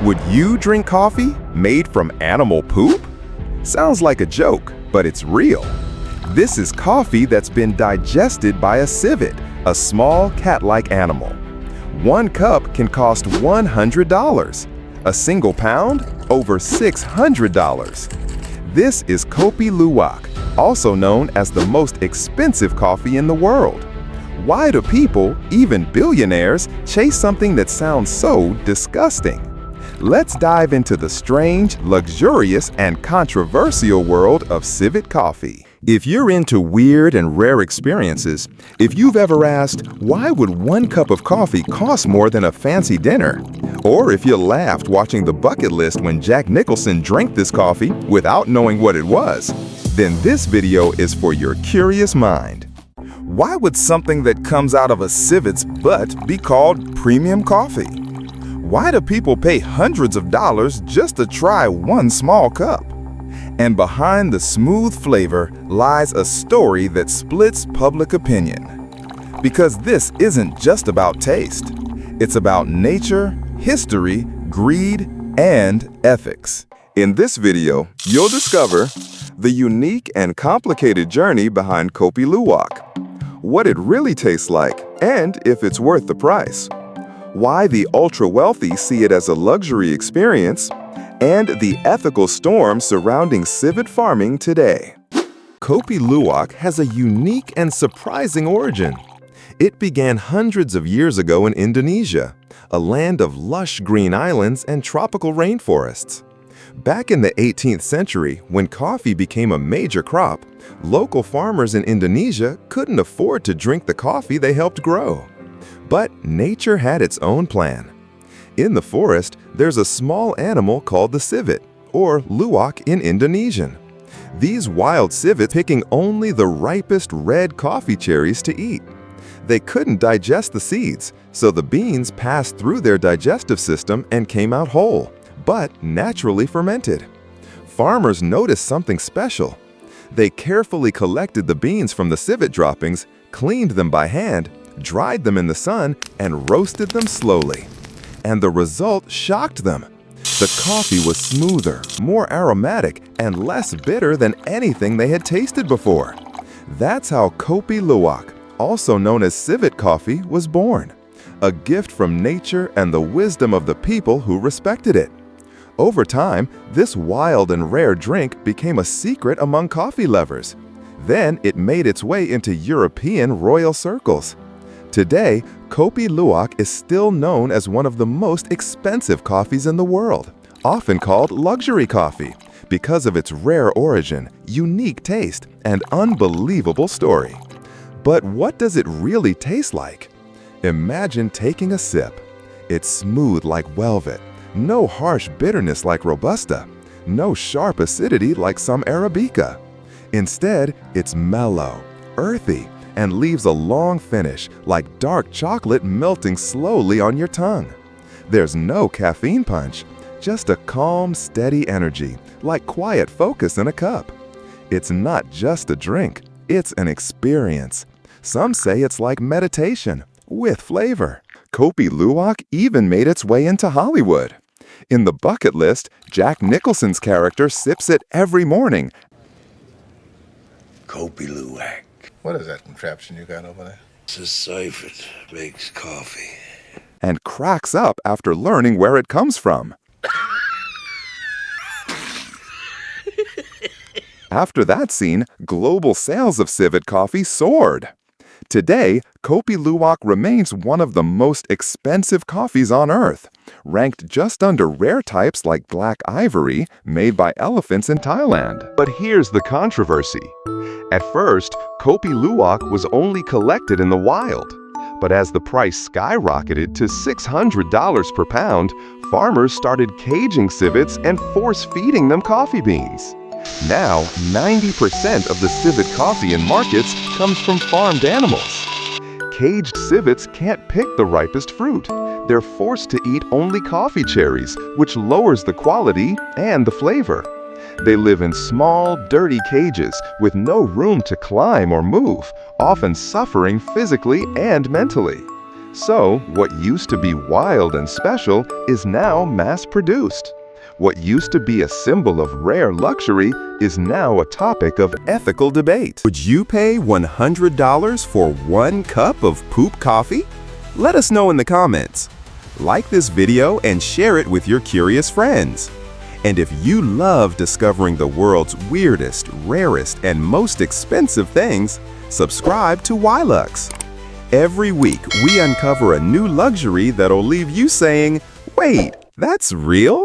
Would you drink coffee made from animal poop? Sounds like a joke, but it's real. This is coffee that's been digested by a civet, a small cat-like animal. 1 cup can cost $100. A single pound? Over $600. This is Kopi Luwak, also known as the most expensive coffee in the world. Why do people, even billionaires, chase something that sounds so disgusting? Let's dive into the strange, luxurious, and controversial world of civet coffee. If you're into weird and rare experiences, if you've ever asked, why would 1 cup of coffee cost more than a fancy dinner? Or if you laughed watching The Bucket List when Jack Nicholson drank this coffee without knowing what it was, then this video is for your curious mind. Why would something that comes out of a civet's butt be called premium coffee? Why do people pay hundreds of dollars just to try 1 small cup? And behind the smooth flavor lies a story that splits public opinion. Because this isn't just about taste. It's about nature, history, greed, and ethics. In this video, you'll discover the unique and complicated journey behind Kopi Luwak, what it really tastes like, and if it's worth the price, why the ultra-wealthy see it as a luxury experience, and the ethical storm surrounding civet farming today. Kopi Luwak has a unique and surprising origin. It began hundreds of years ago in Indonesia, a land of lush green islands and tropical rainforests. Back in the 18th century, when coffee became a major crop, local farmers in Indonesia couldn't afford to drink the coffee they helped grow. But nature had its own plan. In the forest, there's a small animal called the civet, or luwak in Indonesian. These wild civets picking only the ripest red coffee cherries to eat. They couldn't digest the seeds, so the beans passed through their digestive system and came out whole, but naturally fermented. Farmers noticed something special. They carefully collected the beans from the civet droppings, cleaned them by hand, dried them in the sun, and roasted them slowly. And the result shocked them. The coffee was smoother, more aromatic, and less bitter than anything they had tasted before. That's how Kopi Luwak, also known as civet coffee, was born. A gift from nature and the wisdom of the people who respected it. Over time, this wild and rare drink became a secret among coffee lovers. Then it made its way into European royal circles. Today, Kopi Luwak is still known as one of the most expensive coffees in the world, often called luxury coffee, because of its rare origin, unique taste, and unbelievable story. But what does it really taste like? Imagine taking a sip. It's smooth like velvet, no harsh bitterness like Robusta, no sharp acidity like some Arabica. Instead, it's mellow, earthy, and leaves a long finish like dark chocolate melting slowly on your tongue. There's no caffeine punch, just a calm, steady energy, like quiet focus in a cup. It's not just a drink, it's an experience. Some say it's like meditation, with flavor. Kopi Luwak even made its way into Hollywood. In The Bucket List, Jack Nicholson's character sips it every morning. Kopi Luwak. What is that contraption you got over there? It's a civet, makes coffee. And cracks up after learning where it comes from. After that scene, global sales of civet coffee soared. Today, Kopi Luwak remains one of the most expensive coffees on Earth, ranked just under rare types like black ivory made by elephants in Thailand. But here's the controversy. At first, Kopi Luwak was only collected in the wild. But as the price skyrocketed to $600 per pound, farmers started caging civets and force-feeding them coffee beans. Now, 90% of the civet coffee in markets comes from farmed animals. Caged civets can't pick the ripest fruit. They're forced to eat only coffee cherries, which lowers the quality and the flavor. They live in small, dirty cages with no room to climb or move, often suffering physically and mentally. So, what used to be wild and special is now mass-produced. What used to be a symbol of rare luxury is now a topic of ethical debate. Would you pay $100 for 1 cup of poop coffee? Let us know in the comments. Like this video and share it with your curious friends. And if you love discovering the world's weirdest, rarest, and most expensive things, subscribe to Wilux. Every week, we uncover a new luxury that'll leave you saying, "Wait, that's real?"